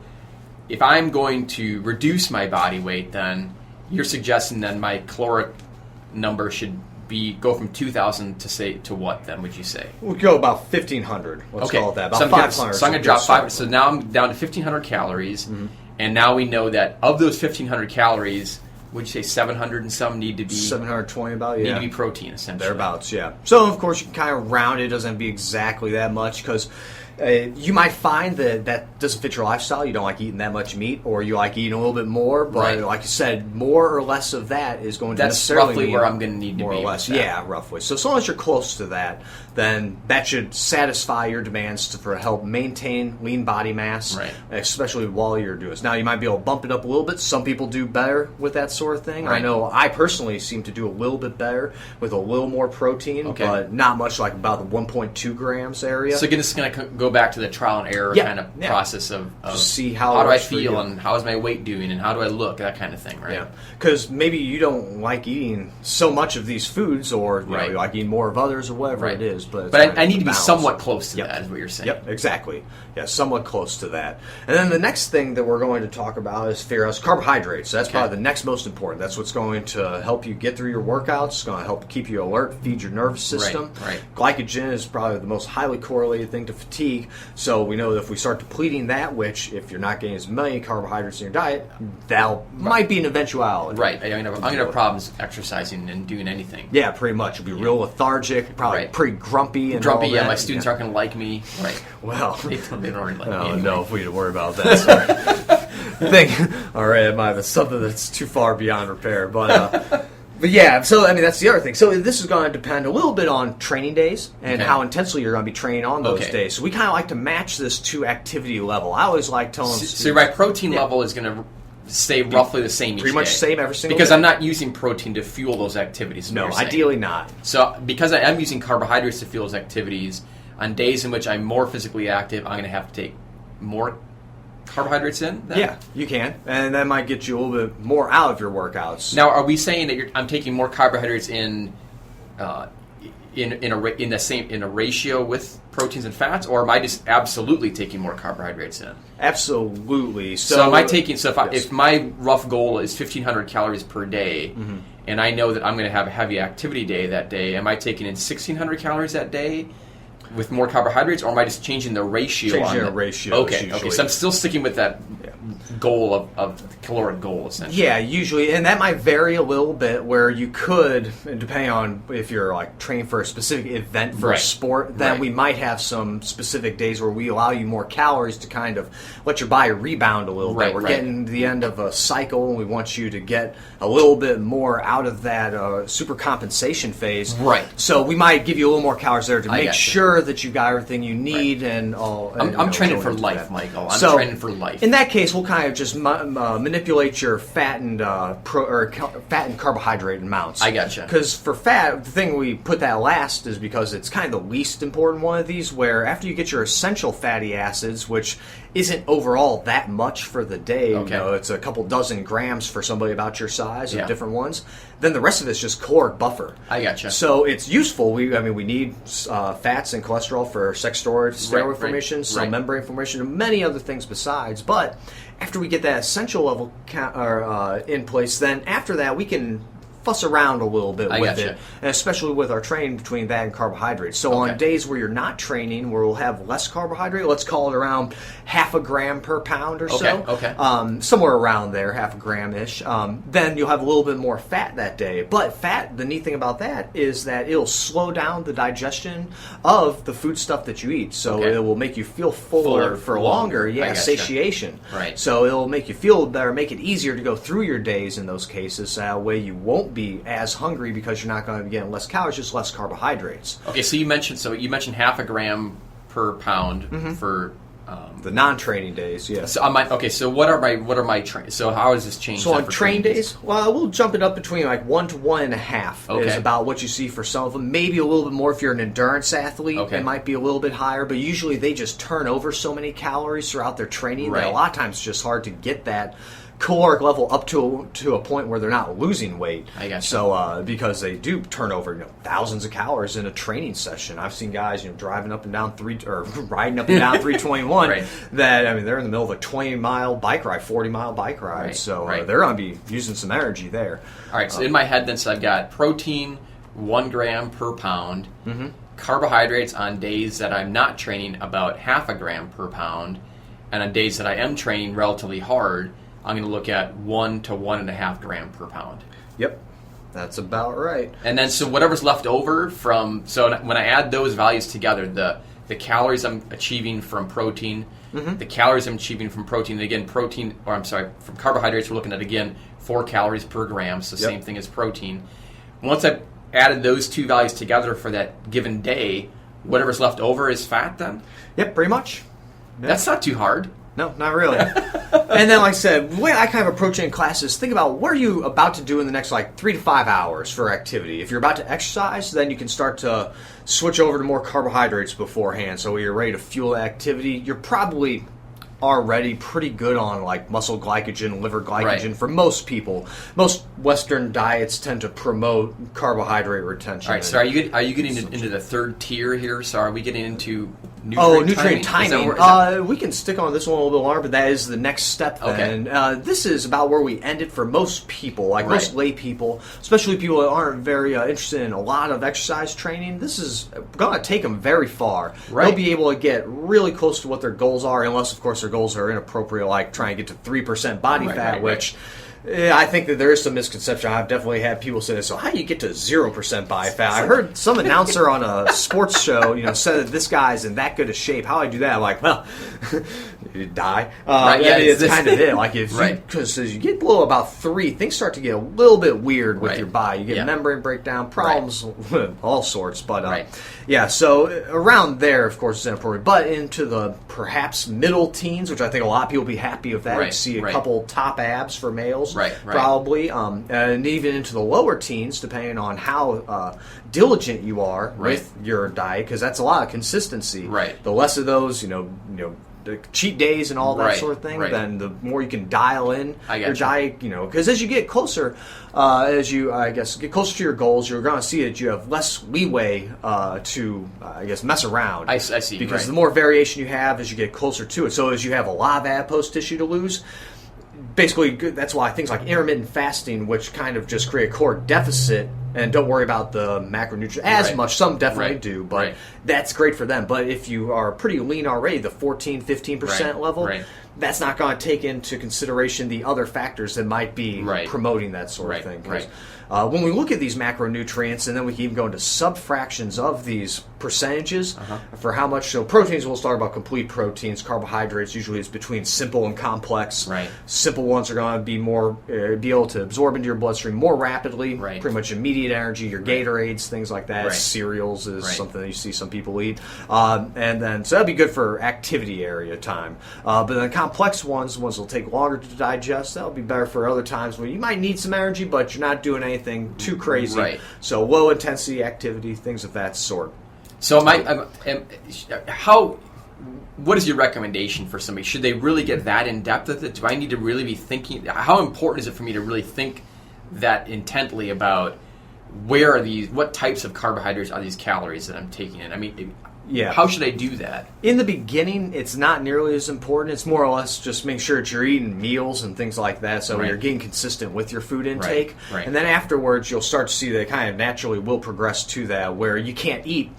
S1: if I'm going to reduce my body weight, then you're suggesting then my caloric number should go from 2,000 to what then, would you say?
S2: We'll go about 1,500. Let's call it that. About 500.
S1: So I'm going to drop 500. So now I'm down to 1,500 calories. Mm-hmm. And now we know that of those 1,500 calories, would you say 700 and some need to be
S2: 720 about,
S1: need to be protein, essentially?
S2: Thereabouts, yeah. So, of course, you can kind of round it. It doesn't have to be exactly that much because you might find that doesn't fit your lifestyle. You don't like eating that much meat, or you like eating a little bit more. But like you said, more or less of that is going to necessarily
S1: roughly where I'm going to need to be.
S2: More or less, yeah, roughly. So as long as you're close to that, then that should satisfy your demands to help maintain lean body mass, especially while you're doing this. Now, you might be able to bump it up a little bit. Some people do better with that sort of thing. I know I personally seem to do a little bit better with a little more protein, but not much, like about the 1.2 grams area.
S1: So again, this is going to go back to the trial and error kind of process of
S2: see
S1: how do I feel and how is my weight doing and how do I look, that kind of thing, right?
S2: Yeah, because maybe you don't like eating so much of these foods, or you know, you like eating more of others, or whatever it is. But
S1: I need to be somewhat close to that, is what you're saying.
S2: Yep, exactly. Yeah, somewhat close to that. And then the next thing that we're going to talk about is carbohydrates. So that's probably the next most important. That's what's going to help you get through your workouts. It's going to help keep you alert, feed your nervous system. Glycogen is probably the most highly correlated thing to fatigue. So we know that if we start depleting that, which if you're not getting as many carbohydrates in your diet, that might be an eventuality.
S1: Right. I'm going to have problems exercising and doing anything.
S2: Yeah, pretty much. You'll be real lethargic, probably pretty grumpy. And all that.
S1: My students aren't going to like me. Right.
S2: Well,
S1: they don't already like me.
S2: Anyway. No, if we need to worry about that. Sorry. All right, it might have been something that's too far beyond repair, but yeah. So I mean, that's the other thing. So this is going to depend a little bit on training days and how intensely you're going to be training on those days. So we kind of like to match this to activity level. I always like telling students.
S1: So your protein level is going to stay roughly the same each day.
S2: Pretty much the same every single day.
S1: Because I'm not using protein to fuel those activities.
S2: No, ideally not.
S1: So because I am using carbohydrates to fuel those activities, on days in which I'm more physically active, I'm going to have to take more carbohydrates in? Then?
S2: Yeah, you can. And that might get you a little bit more out of your workouts.
S1: Now, are we saying that I'm taking more carbohydrates in a ratio with proteins and fats, or am I just absolutely taking more carbohydrates in?
S2: Absolutely.
S1: So am I taking? So if my rough goal is 1,500 calories per day, and I know that I'm going to have a heavy activity day that day, am I taking in 1,600 calories that day with more carbohydrates, or am I just changing the ratio?
S2: Changing the ratio.
S1: Okay. So I'm still sticking with that goal of the caloric goal, essentially.
S2: Yeah, usually, and that might vary a little bit. Where you could, and depending on if you're like training for a specific event for a sport, then we might have some specific days where we allow you more calories to kind of let your body rebound a little bit. We're getting to the end of a cycle, and we want you to get a little bit more out of that super compensation phase.
S1: Right.
S2: So we might give you a little more calories there to make sure that you got everything you need and all.
S1: I'm training for life, Michael. I'm training for life.
S2: In that case, we'll kind of just manipulate your fat and fat and carbohydrate amounts.
S1: I gotcha.
S2: Because for fat, the thing we put that last is because it's kind of the least important one of these. Where after you get your essential fatty acids, which isn't overall that much for the day, you know, it's a couple dozen grams for somebody about your size of different ones. Then the rest of it's just caloric buffer.
S1: I gotcha.
S2: So it's useful. We need fats and cholesterol for sex storage, steroid formation, cell membrane formation, and many other things besides. But after we get that essential level in place, then after that we can fuss around a little bit with it, and especially with our training between that and carbohydrates. So on days where you're not training, where we'll have less carbohydrate, let's call it around half a gram per pound or so, somewhere around there, half a gram-ish, then you'll have a little bit more fat that day. But fat, the neat thing about that is that it'll slow down the digestion of the food stuff that you eat. So it will make you feel fuller for longer. Satiation.
S1: Right.
S2: So it'll make you feel better, make it easier to go through your days in those cases. So that way you won't be as hungry because you're not going to be getting less calories, just less carbohydrates.
S1: Okay, so you mentioned half a gram per pound for
S2: The non-training days, yes.
S1: So so what are my so how has this changed?
S2: So on train days, well, we'll jump it up between like 1 to 1.5 is about what you see for some of them. Maybe a little bit more if you're an endurance athlete. It might be a little bit higher, but usually they just turn over so many calories throughout their training that a lot of times it's just hard to get that caloric level up to a point where they're not losing weight.
S1: I guess
S2: so. Because they do turn over thousands of calories in a training session. I've seen guys driving up and down riding up and down 321. That they're in the middle of a 20-mile bike ride, 40-mile bike ride. So they're going to be using some energy there.
S1: All right. So in my head, then, so I've got protein 1 gram per pound. Mm-hmm. Carbohydrates on days that I'm not training about 0.5 gram per pound, and on days that I am training relatively hard, I'm going to look at 1 to 1.5 gram per pound.
S2: Yep, that's about right.
S1: And then, so whatever's left over so when I add those values together, the calories I'm achieving from protein, the calories I'm achieving from protein, and again, from carbohydrates, we're looking at, again, 4 calories per gram, so same thing as protein. Once I've added those two values together for that given day, whatever's left over is fat then?
S2: Yep, pretty much. Yep.
S1: That's not too hard.
S2: No, not really. And then, like I said, the way I kind of approach it in class is think about what are you about to do in the next 3 to 5 hours for activity. If you're about to exercise, then you can start to switch over to more carbohydrates beforehand. So when you're ready to fuel activity, you're probably already pretty good on muscle glycogen, liver glycogen for most people. Most Western diets tend to promote carbohydrate retention.
S1: All right, so are you getting into the third tier here? So are we getting into nutrient timing?
S2: We can stick on this one a little bit longer, but that is the next step then. This is about where we ended for most people, most lay people, especially people that aren't very interested in a lot of exercise training. This is going to take them very far. They'll be able to get really close to what their goals are, unless, of course, their goals are inappropriate, like trying to get to 3% body fat, which I think that there is some misconception. I've definitely had people say this. So how do you get to 0% body fat? I heard some announcer on a sports show, said that this guy's in that good a shape. How do I do that? I'm like, well, you die. It's kind of it. Because as you get below about 3, things start to get a little bit weird with your body. You get membrane breakdown, problems, all sorts. But so around there, of course, is inappropriate. But into the perhaps middle teens, which I think a lot of people will be happy with that. You see a couple top abs for males, probably, and even into the lower teens, depending on how diligent you are with your diet, because that's a lot of consistency. The less of those, the cheat days and all that sort of thing, then the more you can dial in your diet, because as you get closer, get closer to your goals, you're going to see that you have less leeway to, mess around.
S1: I see.
S2: Because the more variation you have as you get closer to it. So as you have a lot of adipose tissue to lose, basically, that's why things like intermittent fasting, which kind of just create a caloric deficit and don't worry about the macronutrients as much. Some definitely do, but that's great for them. But if you are pretty lean already, the 14, 15% level, that's not going to take into consideration the other factors that might be promoting that sort of thing. When we look at these macronutrients, and then we can even go into sub-fractions of these percentages for how much. So proteins, we'll start about complete proteins. Carbohydrates, usually it's between simple and complex. Simple ones are going to be more be able to absorb into your bloodstream more rapidly, pretty much immediate energy. Your Gatorades, things like that. Cereals is something that you see some people eat. And then, so that'd be good for activity area time. But then complex ones will take longer to digest. That'll be better for other times where you might need some energy, but you're not doing anything too crazy. So low intensity activity, things of that sort.
S1: So what is your recommendation for somebody? Should they really get that in depth with it? Do I need to really be thinking? How important is it for me to really think that intently about what types of carbohydrates are these calories that I'm taking in? I mean, how should I do that? In the beginning, it's not nearly as important. It's more or less just make sure that you're eating meals and things like that, so you're getting consistent with your food intake. And then afterwards, you'll start to see that it kind of naturally will progress to that, where you can't eat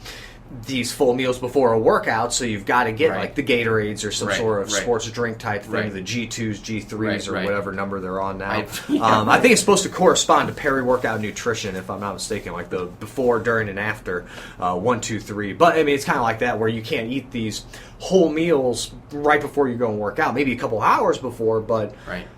S1: these full meals before a workout, so you've got to get like the Gatorades or some sort of sports drink type thing, the G2s, G3s, or whatever number they're on now. I think it's supposed to correspond to peri-workout nutrition, if I'm not mistaken, like the before, during, and after 1, 2, 3. But I mean, it's kind of like that, where you can't eat these whole meals right before you go and work out. Maybe a couple hours before, but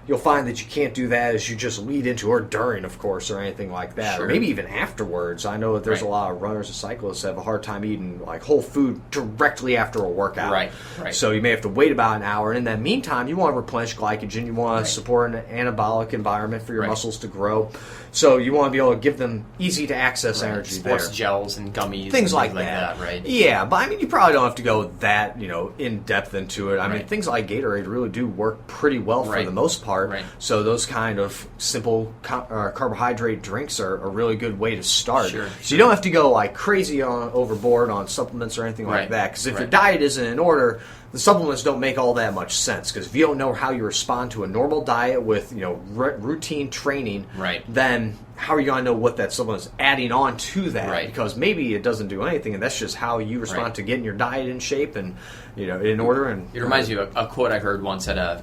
S1: you'll find that you can't do that as you just lead into, or during, of course, or anything like that. Or maybe even afterwards. I know that there's a lot of runners and cyclists that have a hard time eating
S2: eating like whole food directly after a workout.
S1: Right.
S2: So you may have to wait about an hour, and in that meantime, you want to replenish glycogen. You want to support an anabolic environment for your muscles to grow. So you want to be able to give them easy to access energy
S1: Sports
S2: there.
S1: gels and gummies,
S2: things
S1: and
S2: like that.
S1: Right?
S2: Yeah, but I mean, you probably don't have to go that in depth into it. I mean, things like Gatorade really do work pretty well for the most part.
S1: Right.
S2: So those kind of simple carbohydrate drinks are a really good way to start.
S1: Sure.
S2: So you don't have to go like crazy overboard on supplements or anything like that. Because if your diet isn't in order, the supplements don't make all that much sense. Because if you don't know how you respond to a normal diet with routine training, then how are you going to know what that supplement is adding on to that?
S1: Right.
S2: Because maybe it doesn't do anything, and that's just how you respond to getting your diet in shape and in order. And
S1: it reminds me of a quote I heard once at a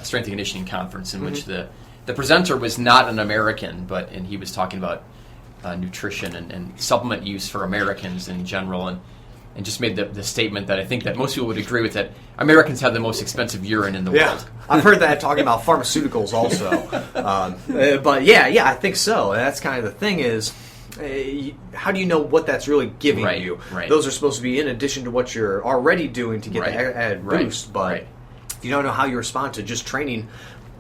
S1: strength and conditioning conference in which the presenter was not an American, and he was talking about nutrition and supplement use for Americans in general, and just made the statement that I think that most people would agree with, that Americans have the most expensive urine in the world.
S2: I've heard that talking about pharmaceuticals also. But I think so. And that's kind of the thing is, how do you know what that's really giving you?
S1: Right.
S2: Those are supposed to be in addition to what you're already doing to get the added boost. But if you don't know how you respond to just training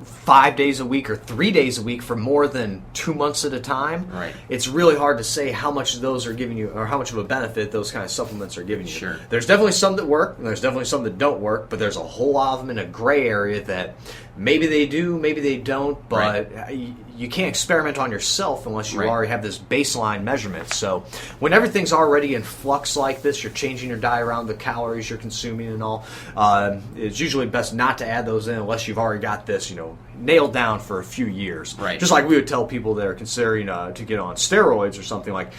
S2: 5 days a week or 3 days a week for more than 2 months at a time, it's really hard to say how much of those are giving you, or how much of a benefit those kind of supplements are giving you.
S1: Sure.
S2: There's definitely some that work, and there's definitely some that don't work, but there's a whole lot of them in a gray area that maybe they do, maybe they don't, but you can't experiment on yourself unless you already have this baseline measurement. So when everything's already in flux like this, you're changing your diet around the calories you're consuming and all, it's usually best not to add those in unless you've already got this, nailed down for a few years. Just like we would tell people that are considering to get on steroids or something, like,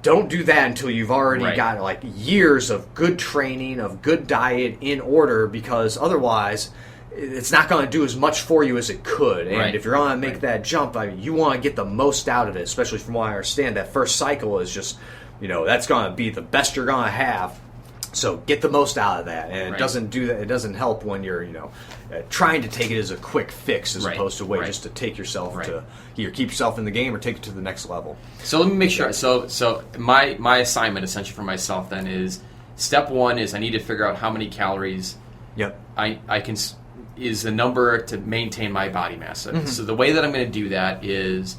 S2: don't do that until you've already got like years of good training, of good diet in order, because otherwise it's not going to do as much for you as it could. And if you're going to make that jump, you want to get the most out of it, especially from what I understand. That first cycle is just, that's going to be the best you're going to have. So get the most out of that. And it doesn't do that. It doesn't help when you're, trying to take it as a quick fix as opposed to a way just to take yourself to either keep yourself in the game or take it to the next level. So
S1: let me make sure. So my assignment essentially for myself then is, step one is I need to figure out how many calories I can is the number to maintain my body mass. So the way that I'm going to do that is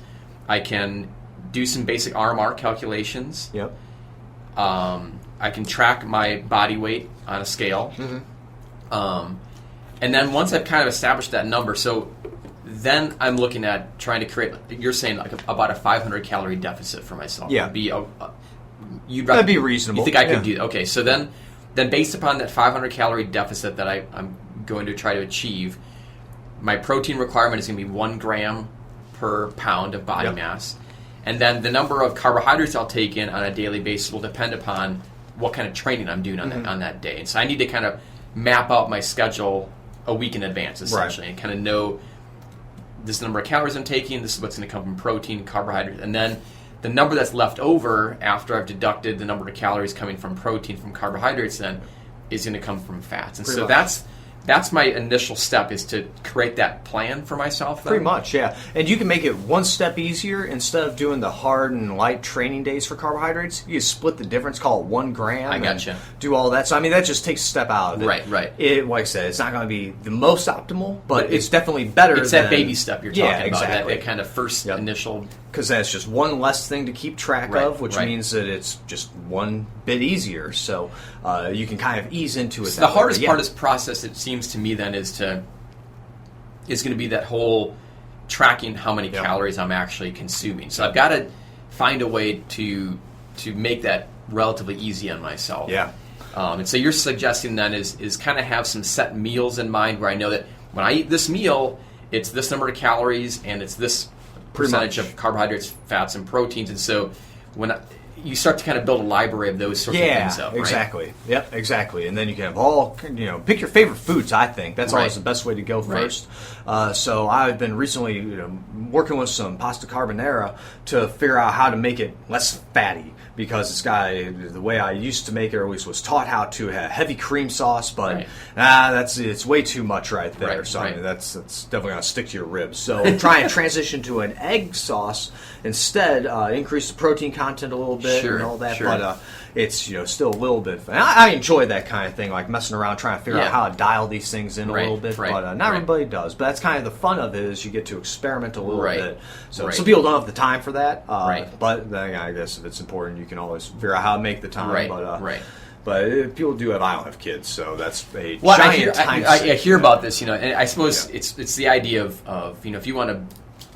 S1: I can do some basic RMR calculations. I can track my body weight on a scale. And then once I've kind of established that number, so then I'm looking at trying to create, you're saying like about a 500 calorie deficit for myself.
S2: Yeah.
S1: That'd be reasonable. You think I could do that? Okay, so then based upon that 500 calorie deficit that I'm going to try to achieve, my protein requirement is going to be 1 gram per pound of body mass. And then the number of carbohydrates I'll take in on a daily basis will depend upon what kind of training I'm doing on that day. And so I need to kind of map out my schedule a week in advance, essentially, and kind of know this number of calories I'm taking, this is what's going to come from protein, carbohydrates, and then the number that's left over after I've deducted the number of calories coming from protein, from carbohydrates, then is going to come from fats. And so that's my initial step, is to create that plan for myself. Then.
S2: Pretty much, yeah. And you can make it one step easier. Instead of doing the hard and light training days for carbohydrates, you split the difference, call it 1 gram.
S1: I gotcha.
S2: Do all that. So, I mean, that just takes a step out of it.
S1: Right.
S2: Like I said, it's not going to be the most optimal, but it's definitely better.
S1: It's that baby step you're talking about.
S2: Exactly.
S1: That kind of first initial.
S2: Because that's just one less thing to keep track of, which means that it's just one bit easier. So you can kind of ease into it.
S1: So the hardest part of this process, it seems to me, then is going to be that whole tracking how many calories I'm actually consuming. So I've got to find a way to make that relatively easy on myself. And so you're suggesting then is kind of have some set meals in mind, where I know that when I eat this meal, it's this number of calories and it's this percentage of carbohydrates, fats, and proteins. And so when you start to kind of build a library of those sorts of things up, right?
S2: Exactly. Yep, exactly. And then you can have all, pick your favorite foods, I think. That's always the best way to go first. So I've been recently working with some pasta carbonara to figure out how to make it less fatty, because it's got the way I used to make it, or at least was taught how to, have heavy cream sauce, but it's way too much right there. I mean, that's definitely going to stick to your ribs. So try and transition to an egg sauce instead, increase the protein content a little bit. bit
S1: Sure,
S2: and all that,
S1: sure.
S2: but it's still a little bit fun. I enjoy that kind of thing, like messing around trying to figure out how to dial these things in a little bit, but not everybody does. But that's kind of the fun of it, is you get to experiment a little bit. So some people don't have the time for that, but then I guess if it's important, you can always figure out how to make the time. But people do have. I don't have kids, so that's a giant time.
S1: I hear about this, and I suppose it's the idea of if you want to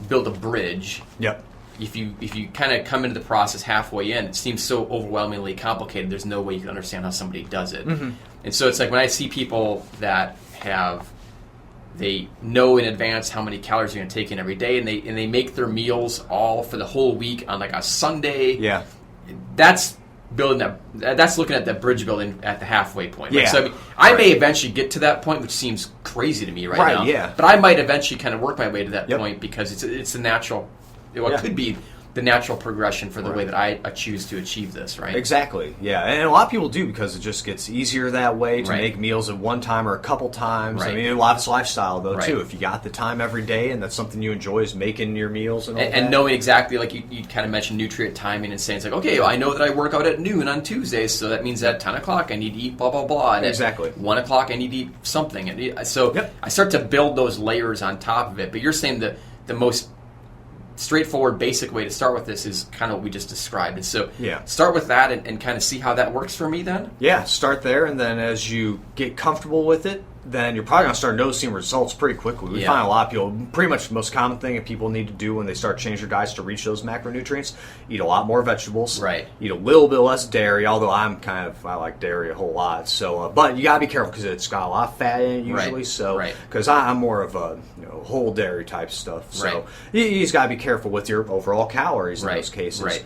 S1: build a bridge.
S2: Yep.
S1: If you kind of come into the process halfway in, it seems so overwhelmingly complicated. There's no way you can understand how somebody does it. Mm-hmm. And so it's like when I see people that they know in advance how many calories they're going to take in every day, and they make their meals all for the whole week on like a Sunday.
S2: Yeah.
S1: That's building that. That's looking at that bridge building at the halfway point.
S2: Yeah.
S1: So I may eventually get to that point, which seems crazy to me right now.
S2: Yeah.
S1: But I might eventually kind of work my way to that point, because it's a natural. It could be the natural progression for the way that I choose to achieve this, right?
S2: Exactly, yeah. And a lot of people do, because it just gets easier that way to make meals at one time or a couple times. Right. I mean, a lot of it's lifestyle, though, too. If you got the time every day and that's something you enjoy, is making your meals and all that.
S1: And knowing exactly, like you kind of mentioned nutrient timing, and saying, it's like, okay, well, I know that I work out at noon on Tuesdays, so that means at 10 o'clock I need to eat blah, blah, blah. And
S2: exactly.
S1: At 1 o'clock I need to eat something. And so I start to build those layers on top of it. But you're saying that the most straightforward, basic way to start with this is kind of what we just described. And so start with that and kind of see how that works for me then?
S2: Yeah, start there, and then as you get comfortable with it, then you're probably going to start noticing results pretty quickly. We find a lot of people, pretty much the most common thing that people need to do when they start changing their diets to reach those macronutrients, eat a lot more vegetables, eat a little bit less dairy, although I like dairy a whole lot. So, but you got to be careful, because it's got a lot of fat in it usually. So, because I'm more of a whole dairy type stuff. So you just got to be careful with your overall calories in those cases.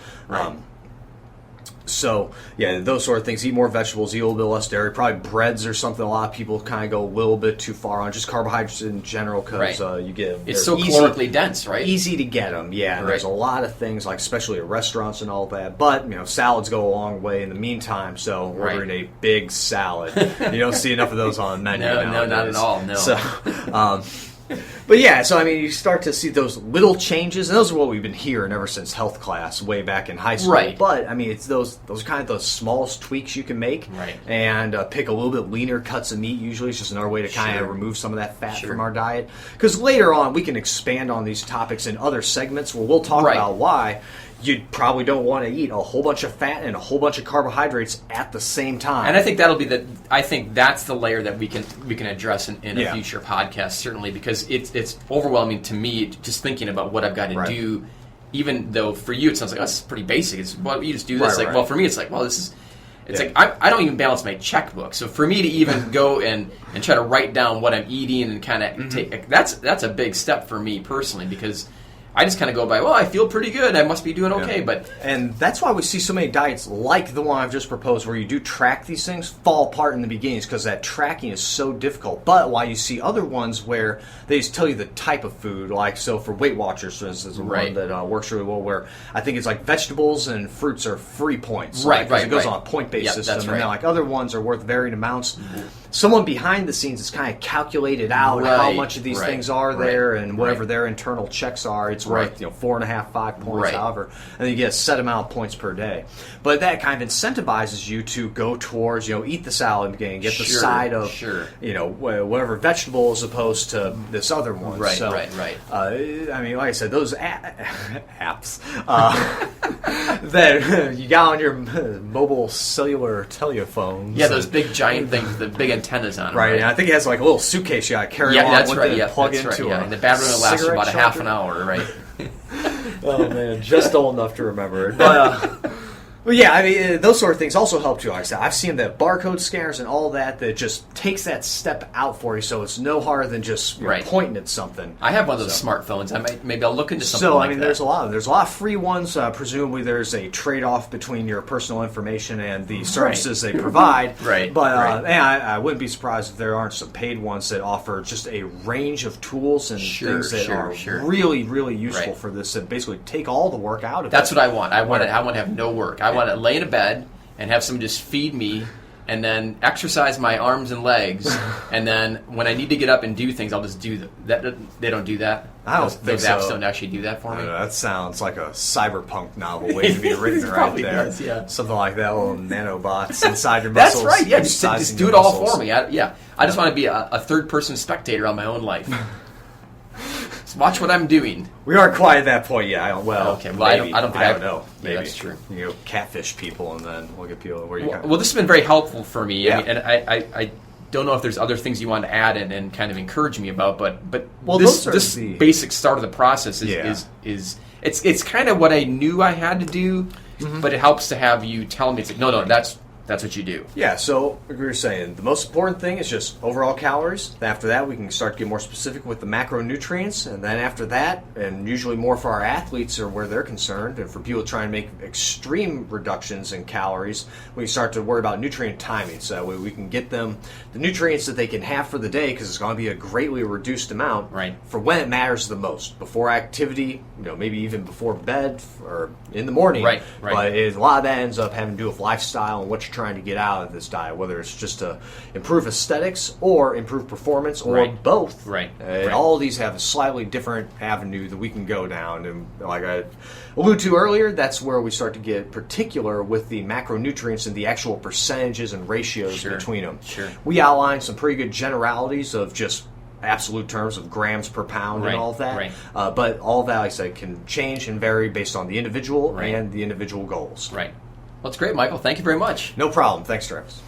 S2: So, yeah, those sort of things. Eat more vegetables, eat a little bit less dairy. Probably breads or something. A lot of people kind of go a little bit too far on. Just carbohydrates in general, because you get them.
S1: It's so calorically dense, right?
S2: Easy to get them, yeah. And there's a lot of things, like especially at restaurants and all that. But, salads go a long way in the meantime. So, ordering a big salad. You don't see enough of those on the menu nowadays.
S1: No, not at all, no.
S2: So, but yeah, so I mean, you start to see those little changes, and those are what we've been hearing ever since health class way back in high school. Right. But I mean, it's those kind of those smallest tweaks you can make, and pick a little bit leaner cuts of meat. Usually, it's just another way to kind of remove some of that fat from our diet. Because later on, we can expand on these topics in other segments where we'll talk about why you probably don't want to eat a whole bunch of fat and a whole bunch of carbohydrates at the same time.
S1: And I think I think that's the layer that we can address in a future podcast, certainly, because it's overwhelming to me just thinking about what I've got to do. Even though for you it sounds like, oh, this is pretty basic. It's, well, you just do this. Well, for me it's like, well, this is. It's like I don't even balance my checkbook. So for me to even go and try to write down what I'm eating and kind of take that's a big step for me personally, because I just kind of go by, well, I feel pretty good, I must be doing okay.
S2: And that's why we see so many diets like the one I've just proposed, where you do track these things, fall apart in the beginnings, because that tracking is so difficult. But why you see other ones where they just tell you the type of food, like, so for Weight Watchers, for instance, one that works really well, where I think it's like vegetables and fruits are free points. It goes on a point-based system. And then like other ones are worth varying amounts. Someone behind the scenes has kind of calculated out how much of these things are there, and whatever their internal checks are, it's worth 4.5, 5 points, however, and then you get a set amount of points per day. But that kind of incentivizes you to go towards eat the salad in the beginning, get the side of whatever vegetable as opposed to this other one. I mean, like I said, those apps that you got on your mobile cellular telephone.
S1: Yeah, those big giant things with the big antennas on them.
S2: Right, and I think it has like a little suitcase you got to carry along with it and plug into.
S1: And the battery will last about a half an hour, right?
S2: Oh man, just old enough to remember it. But yeah, I mean, those sort of things also help too. Like I said, I've seen the barcode scanners and all that just takes that step out for you, so it's no harder than just pointing at something.
S1: I have one of those smartphones. Maybe I'll look into something like that. So, I mean,
S2: there's a lot of free ones. Presumably there's a trade-off between your personal information and the services they provide. But and I wouldn't be surprised if there aren't some paid ones that offer just a range of tools and things that are really, really useful for this, and basically take all the work out of it.
S1: That's what I want. I want to have no work. I want to lay in a bed and have someone just feed me and then exercise my arms and legs, and then when I need to get up and do things, I'll just do that. They don't do that.
S2: I don't think
S1: those apps
S2: so.
S1: don't actually do that for me.
S2: That sounds like a cyberpunk novel waiting to be written right there.
S1: Does, yeah.
S2: Something like that, little nanobots inside your muscles.
S1: That's right. Yeah, just do it all for me. I just want to be a third-person spectator on my own life. Just watch what I'm doing.
S2: We aren't quite at that point yet.
S1: Okay. Well, I don't
S2: know. Maybe
S1: that's true.
S2: You go catfish people, and then we'll get people where you.
S1: Well, this has been very helpful for me.
S2: Yeah.
S1: And I don't know if there's other things you want to add in and kind of encourage me about, but
S2: well,
S1: this basic start of the process is it's kind of what I knew I had to do, but it helps to have you tell me it's like no, that's what you do.
S2: Yeah, so like we were saying, the most important thing is just overall calories. After that, we can start to get more specific with the macronutrients, and then after that, and usually more for our athletes or where they're concerned, and for people trying to make extreme reductions in calories, we can start to worry about nutrient timing. So that way we can get them the nutrients that they can have for the day, because it's going to be a greatly reduced amount for when it matters the most. Before activity, maybe even before bed or in the morning. Right. But a lot of that ends up having to do with lifestyle and what you're trying to get out of this diet, whether it's just to improve aesthetics or improve performance or both. All of these have a slightly different avenue that we can go down. And like I alluded to earlier, that's where we start to get particular with the macronutrients and the actual percentages and ratios between them. We outline some pretty good generalities of just absolute terms of grams per pound and all of that. But all of that, like I said, can change and vary based on the individual and the individual goals.
S1: Well, it's great, Michael. Thank you very much.
S2: No problem. Thanks, Travis.